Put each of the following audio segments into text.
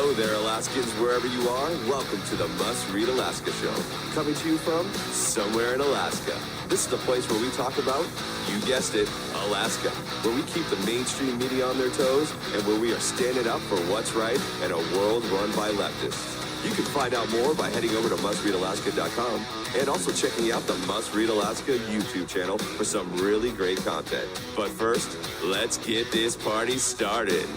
Hello there, Alaskans, wherever you are. Welcome to the Must Read Alaska Show. Coming to you from somewhere in Alaska. This is the place where we talk about, you guessed it, Alaska. Where we keep the mainstream media on their toes and where we are standing up for what's right in a world run by leftists. You can find out more by heading over to mustreadalaska.com and also checking out the Must Read Alaska YouTube channel for some really great content. But first, let's get this party started.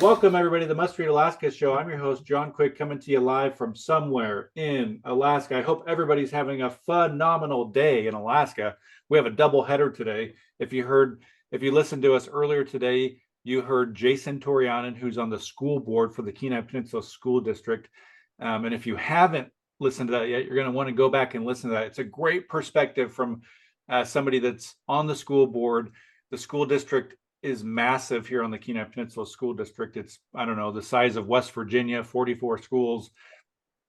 Welcome, everybody, to the Must Read Alaska Show. I'm your host, John Quick, coming to you live from somewhere in Alaska. I hope everybody's having a phenomenal day in Alaska. We have a double header today. If you listened to us earlier today, you heard Jason Torianen, who's on the school board for the Kenai Peninsula School District. And if you haven't listened to that yet, you're going to want to go back and listen to that. It's a great perspective from somebody that's on the school board. The school district is massive here on the Kenai Peninsula School District. It's, I don't know, the size of West Virginia, 44 schools.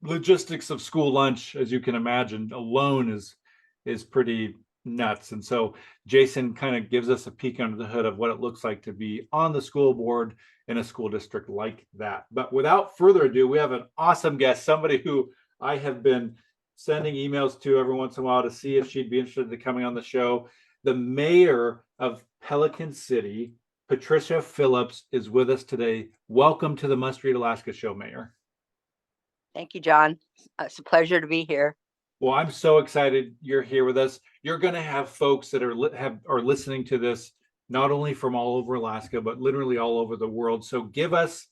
Logistics of school lunch, as you can imagine, alone is pretty nuts. And so Jason kind of gives us a peek under the hood of what it looks like to be on the school board in a school district like that. But without further ado, we have an awesome guest, somebody who I have been sending emails to every once in a while to see if she'd be interested in coming on the show. The mayor of Pelican City, Patricia Phillips, is with us today. Welcome to the Must Read Alaska Show, Mayor. Thank you, John. It's a pleasure to be here. Well, I'm so excited you're here with us. You're going to have folks that are listening to this not only from all over Alaska, but literally all over the world. So give us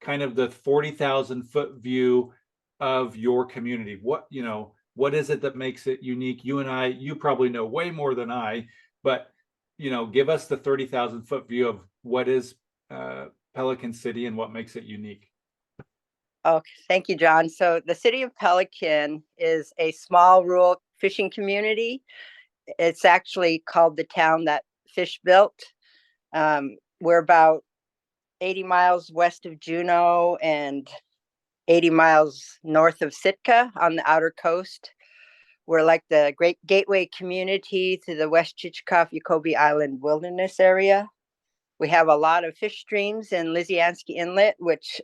kind of the 40,000 foot view of your community. What is it that makes it unique? You probably know way more than I, but give us the 30,000 foot view of what is Pelican City and what makes it unique. Okay, thank you, John. So the city of Pelican is a small rural fishing community. It's actually called the town that fish built. We're about 80 miles west of Juneau and 80 miles north of Sitka on the outer coast. We're like the great gateway community to the West Chichikov-Yakobi Island wilderness area. We have a lot of fish streams in Lisiansky Inlet, which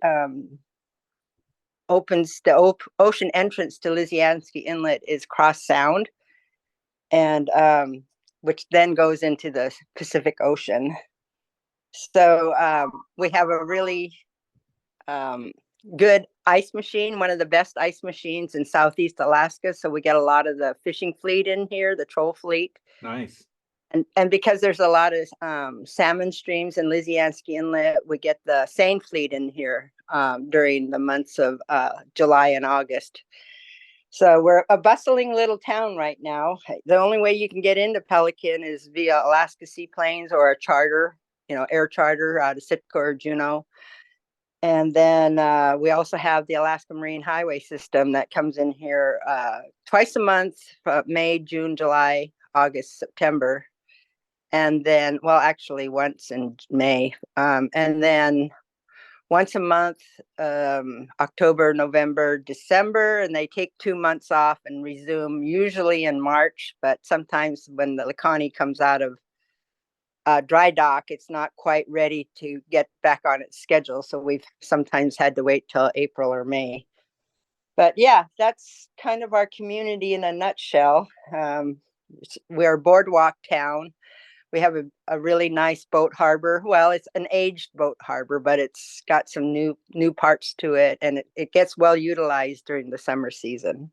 opens the ocean entrance to Lisiansky Inlet is Cross Sound, and which then goes into the Pacific Ocean. So we have a really good ice machine, one of the best ice machines in Southeast Alaska. So we get a lot of the fishing fleet in here, the troll fleet. Nice. And because there's a lot of salmon streams in Lisiansky Inlet, we get the seine fleet in here during the months of July and August. So we're a bustling little town right now. The only way you can get into Pelican is via Alaska Seaplanes or a charter, air charter out of Sitka or Juneau. And then we also have the Alaska Marine Highway System that comes in here twice a month, May, June, July, August, September. And then, well, actually once in May. And then once a month, October, November, December, and they take 2 months off and resume usually in March. But sometimes when the Laconnie comes out of dry dock, it's not quite ready to get back on its schedule. So we've sometimes had to wait till April or May. But yeah, that's kind of our community in a nutshell. We're a boardwalk town. We have a really nice boat harbor. Well, it's an aged boat harbor, but it's got some new parts to it, and it gets well utilized during the summer season.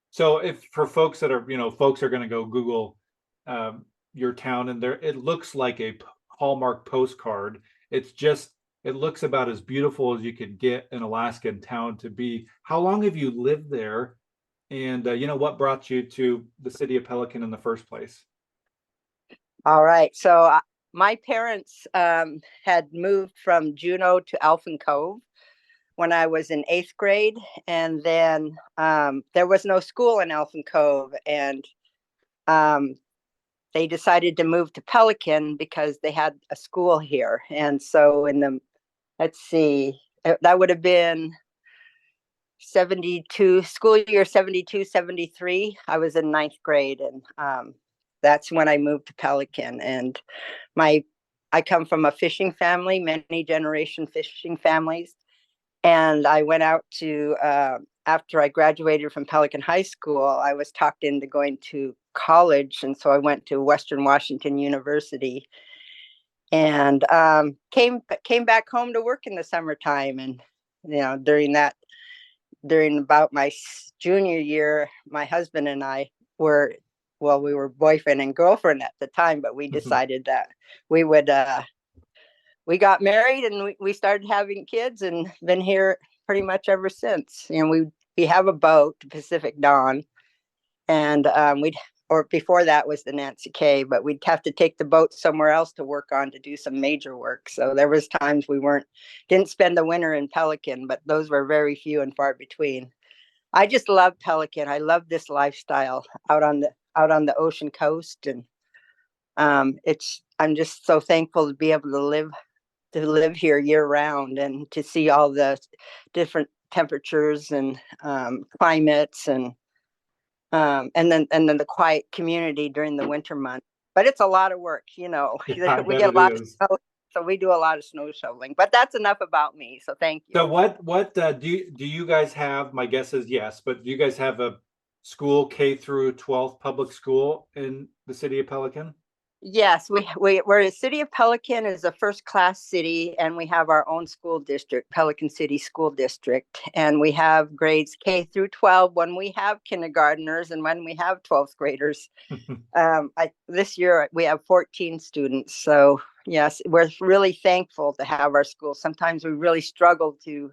So if for folks that are, folks are going to go Google your town, and it looks like a Hallmark postcard. It looks about as beautiful as you could get an Alaskan town to be. How long have you lived there? And what brought you to the city of Pelican in the first place? All right. So my parents had moved from Juneau to Elfin Cove when I was in 8th grade. And then there was no school in Elfin Cove. And they decided to move to Pelican because they had a school here. And so that would have been 72, school year 72, 73. I was in 9th grade. And that's when I moved to Pelican. And I come from a fishing family, many generation fishing families. And I went out to, after I graduated from Pelican High School, I was talked into going to college. And so I went to Western Washington University and came back home to work in the summertime. And, during about my junior year, my husband and I were, well, we were boyfriend and girlfriend at the time, but we decided that we would, we got married and we started having kids and been here pretty much ever since. We have a boat, the Pacific Dawn, and or before that was the Nancy K, but we'd have to take the boat somewhere else to work on to do some major work. So there was times we didn't spend the winter in Pelican, but those were very few and far between. I just love Pelican. I love this lifestyle out on the ocean coast, and I'm just so thankful to be able to live here year round and to see all the different temperatures and climates and then the quiet community during the winter months. But it's a lot of work, Yeah, I we bet get a it lot of is. snow, so we do a lot of snow shoveling. But that's enough about me. So thank you. So what do you guys have? My guess is yes, but do you guys have a school K through 12th public school in the city of Pelican? Yes, we're a city of Pelican is a first class city, and we have our own school district, Pelican City School District, and we have grades K through 12 when we have kindergarteners and when we have 12th graders. This year we have 14 students, so yes, we're really thankful to have our school. Sometimes we really struggle to,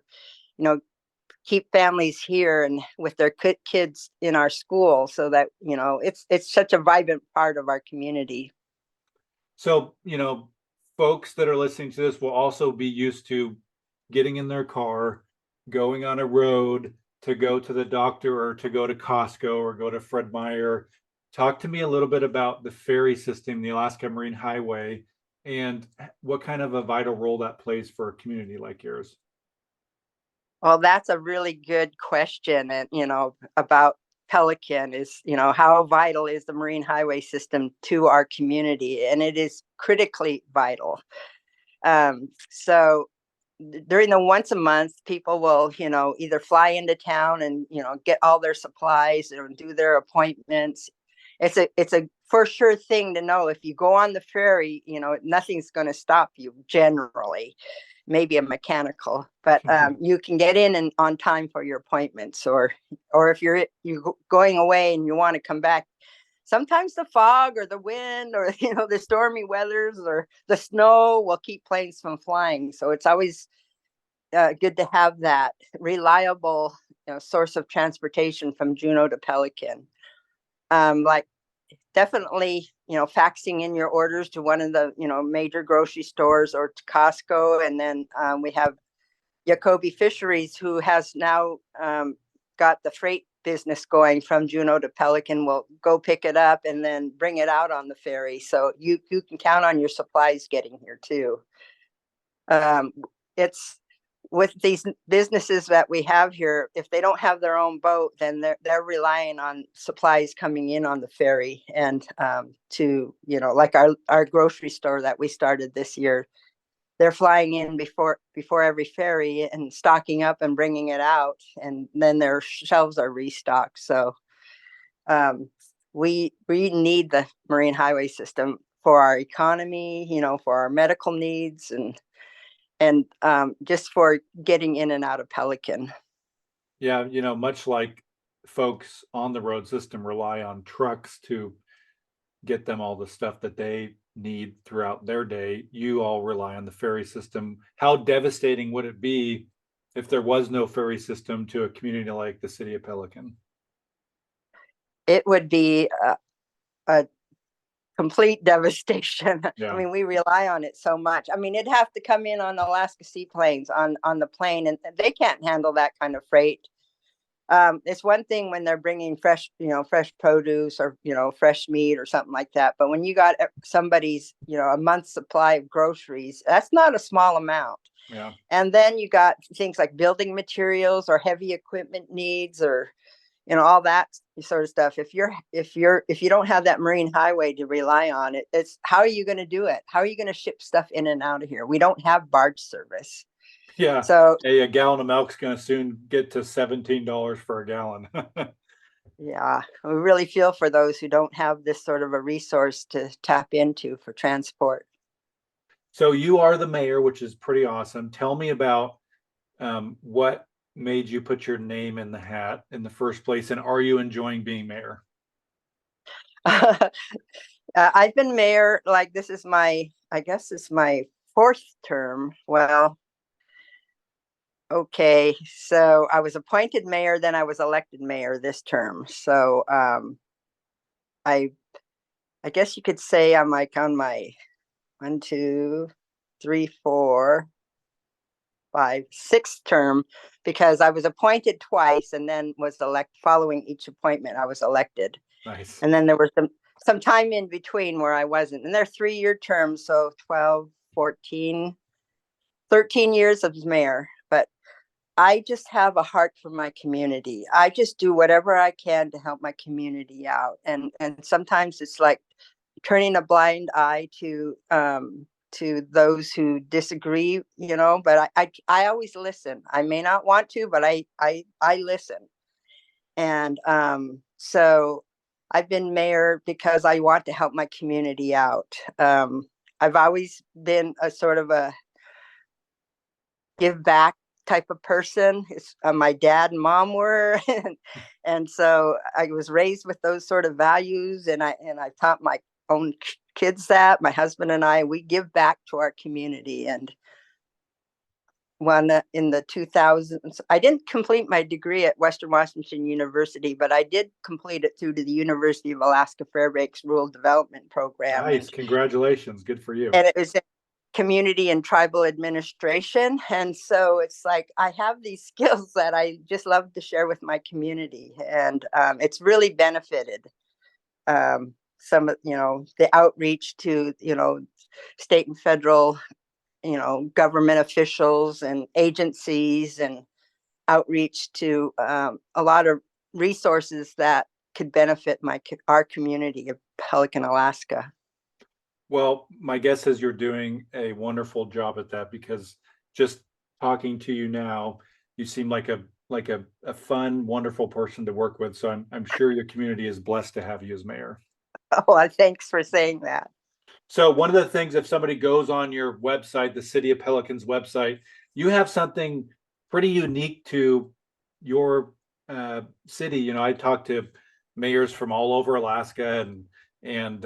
keep families here and with their kids in our school, so that it's such a vibrant part of our community. So, folks that are listening to this will also be used to getting in their car, going on a road to go to the doctor or to go to Costco or go to Fred Meyer. Talk to me a little bit about the ferry system, the Alaska Marine Highway, and what kind of a vital role that plays for a community like yours. Well, that's a really good question. And, about Pelican is, how vital is the marine highway system to our community? And it is critically vital. So during the once a month, people will, either fly into town and, get all their supplies or do their appointments. It's a for sure thing to know. If you go on the ferry, nothing's going to stop you generally, maybe a mechanical, but you can get in and on time for your appointments, or if you're going away and you want to come back. Sometimes the fog or the wind or the stormy weathers or the snow will keep planes from flying. So it's always good to have that reliable source of transportation from Juneau to Pelican. Like definitely, faxing in your orders to one of the, major grocery stores or to Costco. And then we have Jacoby Fisheries, who has now got the freight business going from Juneau to Pelican. Will go pick it up and then bring it out on the ferry. So you can count on your supplies getting here too. It's with these businesses that we have here, if they don't have their own boat, then they're relying on supplies coming in on the ferry. And to like our grocery store that we started this year, they're flying in before every ferry and stocking up and bringing it out, and then their shelves are restocked. So we need the marine highway system for our economy, for our medical needs, and just for getting in and out of Pelican. Yeah, much like folks on the road system rely on trucks to get them all the stuff that they need throughout their day, you all rely on the ferry system. How devastating would it be if there was no ferry system to a community like the city of Pelican? It would be a complete devastation. Yeah. I mean, we rely on it so much. I mean, it'd have to come in on Alaska seaplanes on the plane, and they can't handle that kind of freight. It's one thing when they're bringing fresh produce or, fresh meat or something like that. But when you got somebody's, a month's supply of groceries, that's not a small amount. Yeah. And then you got things like building materials or heavy equipment needs or, all that sort of stuff. If you don't have that marine highway to rely on, it's how are you going to do it? How are you going to ship stuff in and out of here? We don't have barge service. Yeah. So Hey, a gallon of milk's going to soon get to $17 for a gallon. yeah, we really feel for those who don't have this sort of a resource to tap into for transport. So you are the mayor, which is pretty awesome. Tell me about what made you put your name in the hat in the first place, and are you enjoying being mayor? I've been mayor, like this is my, I guess it's my fourth term. Well, okay, so I was appointed mayor, then I was elected mayor this term. So I I guess you could say I'm like on my 6th term, because I was appointed twice and then was elected following each appointment. I was elected. Nice. And then there was some time in between where I wasn't. And they're 3-year terms, so 12, 14, 13 years as mayor. But I just have a heart for my community. I just do whatever I can to help my community out. And sometimes it's like turning a blind eye to those who disagree, but I always listen. I may not want to, but I listen. And so I've been mayor because I want to help my community out. I've always been a sort of a give back type of person. My dad and mom were, and so I was raised with those sort of values, and I taught my own kids that. My husband and we give back to our community. And one in the 2000s, I didn't complete my degree at Western Washington University, but I did complete it through to the University of Alaska Fairbanks Rural Development Program. Nice. Congratulations. Good for you. And it was community and tribal administration. And so it's like I have these skills that I just love to share with my community. And it's really benefited some of, the outreach to, state and federal, government officials and agencies, and outreach to a lot of resources that could benefit our community of Pelican, Alaska. Well, my guess is you're doing a wonderful job at that, because just talking to you now, you seem like a fun, wonderful person to work with. So I'm sure your community is blessed to have you as mayor. Oh, thanks for saying that. So one of the things, if somebody goes on your website, the City of Pelicans website, you have something pretty unique to your city. I talked to mayors from all over Alaska, and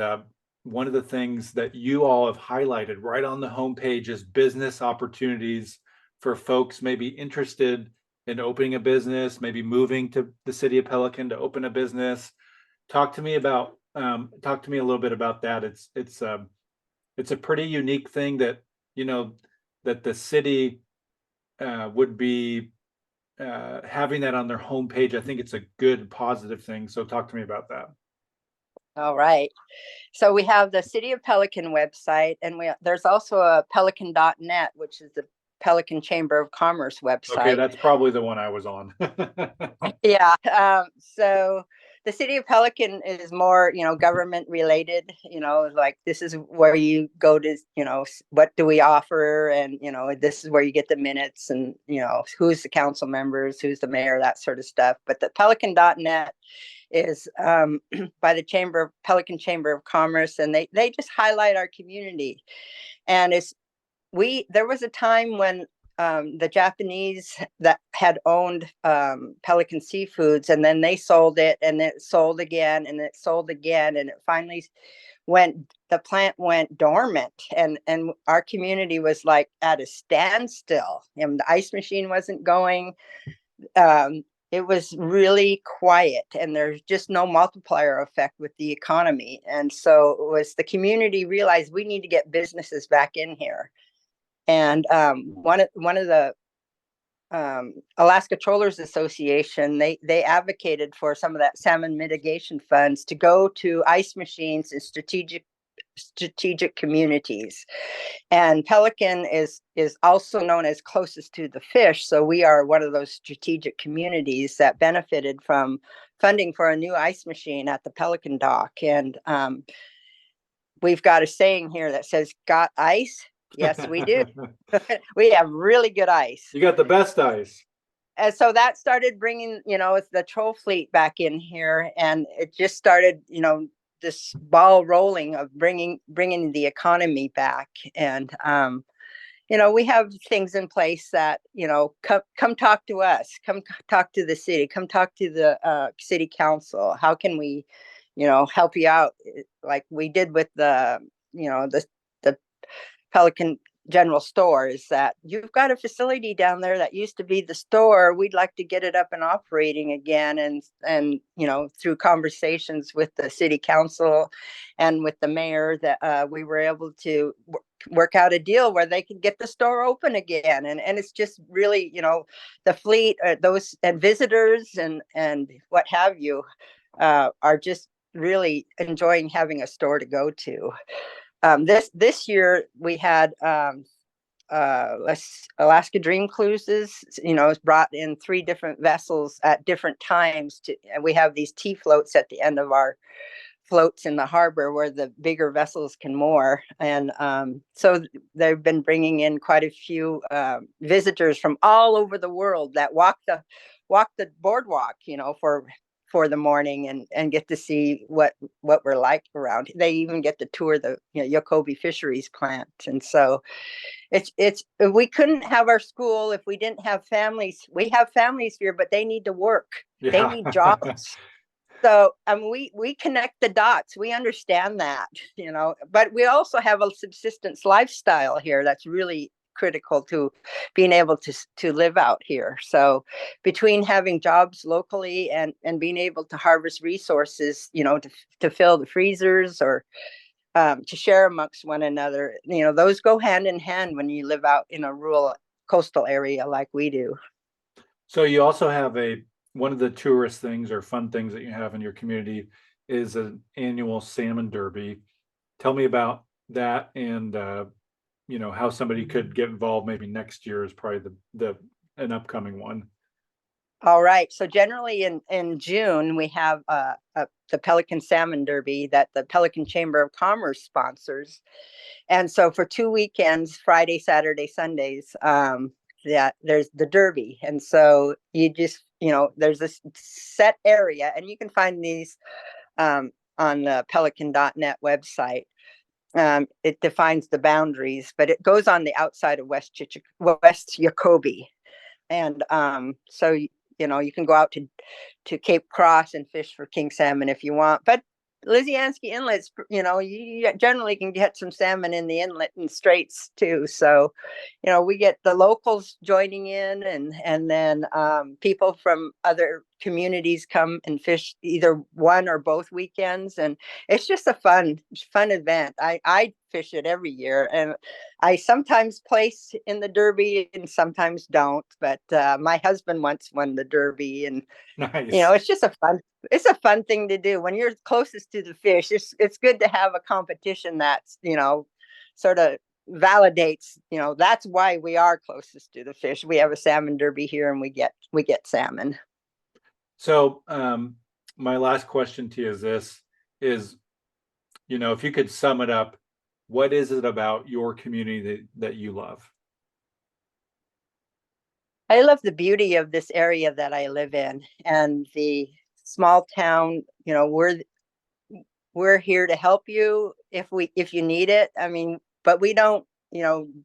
one of the things that you all have highlighted right on the homepage is business opportunities for folks maybe interested in opening a business, maybe moving to the City of Pelican to open a business. Talk to me a little bit about that. It's a pretty unique thing that that the city would be having that on their homepage. I think it's a good positive thing. So talk to me about that. All right. So we have the City of Pelican website, and there's also a pelican.net, which is the Pelican Chamber of Commerce website. Okay, that's probably the one I was on. Yeah. So the City of Pelican is more, government related, like this is where you go to, what do we offer? And, this is where you get the minutes and, who's the council members, who's the mayor, that sort of stuff. But the pelican.net is by the Pelican Chamber of Commerce, and they just highlight our community. And there was a time when the Japanese that had owned Pelican Seafoods, and then they sold it, and it sold again, and it sold again, and it finally the plant went dormant, and our community was like at a standstill. And the ice machine wasn't going. It was really quiet, and there's just no multiplier effect with the economy. And so it was the community realized we need to get businesses back in here. And one of the Alaska Trollers Association, they advocated for some of that salmon mitigation funds to go to ice machines in strategic communities. And Pelican is also known as closest to the fish, so we are one of those strategic communities that benefited from funding for a new ice machine at the Pelican dock. And we've got a saying here that says, got ice, Yes, we do. We have really good ice. You got the best ice. And so that started bringing, the troll fleet back in here, and it just started, this ball rolling of bringing the economy back. And we have things in place that, come talk to us, come talk to the city, come talk to the city council. How can we, help you out, like we did with the Pelican general store? Is that you've got a facility down there that used to be the store. We'd like to get it up and operating again, and through conversations with the city council and with the mayor, that we were able to work out a deal where they could get the store open again. And it's just really, the fleet, those and visitors and what have you, are just really enjoying having a store to go to. This year we had Alaska Dream Cruises. Brought in 3 different vessels at different times. We have these T floats at the end of our floats in the harbor where the bigger vessels can moor, and so they've been bringing in quite a few visitors from all over the world that walk the boardwalk, for the morning, and get to see what we're like around. They even get to tour the Yokobi fisheries plant. And so it's we couldn't have our school if we didn't have families. We have families here, but they need to work. Yeah. They need jobs. So we connect the dots. We understand that, but we also have a subsistence lifestyle here that's really critical to being able to live out here. So between having jobs locally and being able to harvest resources, to fill the freezers, or to share amongst one another, those go hand in hand when you live out in a rural coastal area like we do. So you also have one of the tourist things or fun things that you have in your community is an annual salmon derby. Tell me about that, and how somebody could get involved. Maybe next year is probably an upcoming one. All right. So generally in June, we have the Pelican Salmon Derby that the Pelican Chamber of Commerce sponsors. And so for 2 weekends, Friday, Saturday, Sundays, that there's the Derby. And so you just, there's this set area, and you can find these on the pelican.net website. It defines the boundaries, but it goes on the outside of West Yokobi. And so you can go out to Cape Cross and fish for king salmon if you want. But Lysianski Inlet's, you generally can get some salmon in the inlet and straits too. So, we get the locals joining in, and then people from other communities come and fish either one or both weekends. And it's just a fun event. I fish it every year, and I sometimes place in the Derby and sometimes don't. But my husband once won the Derby, and Nice. It's a fun thing to do when you're closest to the fish. It's good to have a competition that's, sort of validates, that's why we are closest to the fish. We have a salmon derby here, and we get salmon. So my last question to you is if you could sum it up, what is it about your community that you love? I love the beauty of this area that I live in, and the small town. We're here to help you if you need it. I mean, but we don't,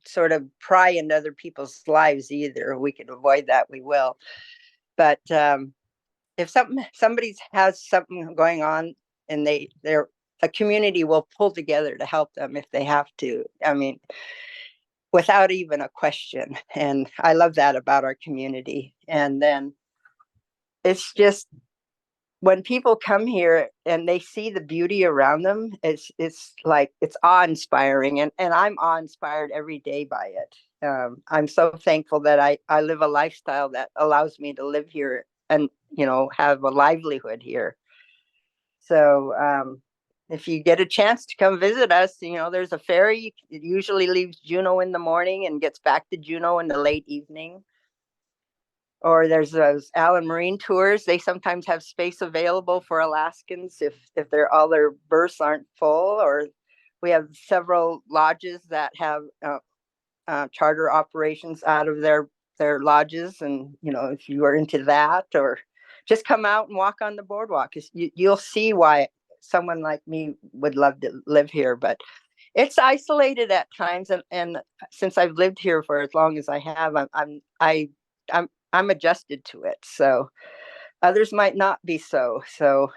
sort of pry into other people's lives either. We can avoid that, we will. But if somebody has something going on, and they're a community will pull together to help them if they have to. I mean, without even a question. And I love that about our community. And then it's just when people come here and they see the beauty around them, it's like it's awe-inspiring, and I'm awe-inspired every day by it. I'm so thankful that I live a lifestyle that allows me to live here and have a livelihood here. So if you get a chance to come visit us, there's a ferry. It usually leaves Juneau in the morning and gets back to Juneau in the late evening. Or there's those Allen Marine tours. They sometimes have space available for Alaskans if all their berths aren't full. Or we have several lodges that have charter operations out of their lodges. And, if you are into that, or just come out and walk on the boardwalk, you'll see why someone like me would love to live here. But it's isolated at times. And since I've lived here for as long as I have, I'm adjusted to it. So others might not be so. So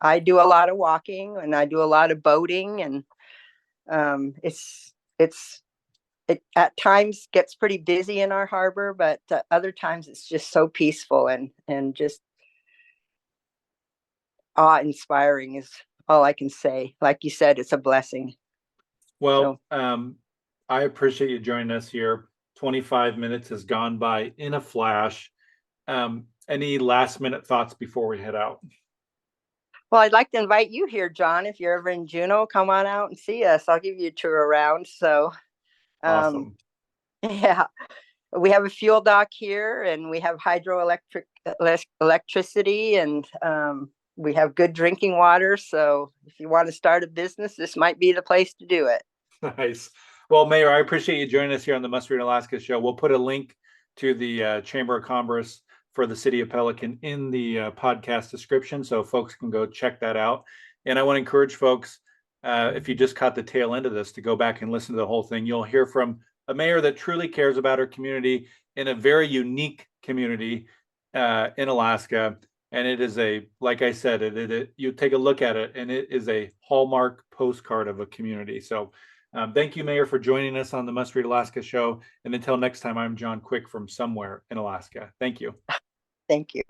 I do a lot of walking and I do a lot of boating, and it at times gets pretty busy in our harbor, but other times it's just so peaceful and just awe-inspiring is all I can say. Like you said, it's a blessing. Well, I appreciate you joining us here. 25 minutes has gone by in a flash. Any last minute thoughts before we head out? Well, I'd like to invite you here, John. If you're ever in Juneau, come on out and see us. I'll give you a tour around. So, Awesome. Yeah, we have a fuel dock here, and we have electricity, and we have good drinking water. So if you want to start a business, this might be the place to do it. Nice. Well, Mayor, I appreciate you joining us here on the Must Read Alaska show. We'll put a link to the Chamber of Commerce for the city of Pelican in the podcast description, so folks can go check that out. And I want to encourage folks, if you just caught the tail end of this, to go back and listen to the whole thing. You'll hear from a mayor that truly cares about her community in a very unique community in Alaska. And it is like I said, you take a look at it, and it is a hallmark postcard of a community. So thank you, Mayor, for joining us on the Must Read Alaska show. And until next time, I'm John Quick from somewhere in Alaska. Thank you. Thank you.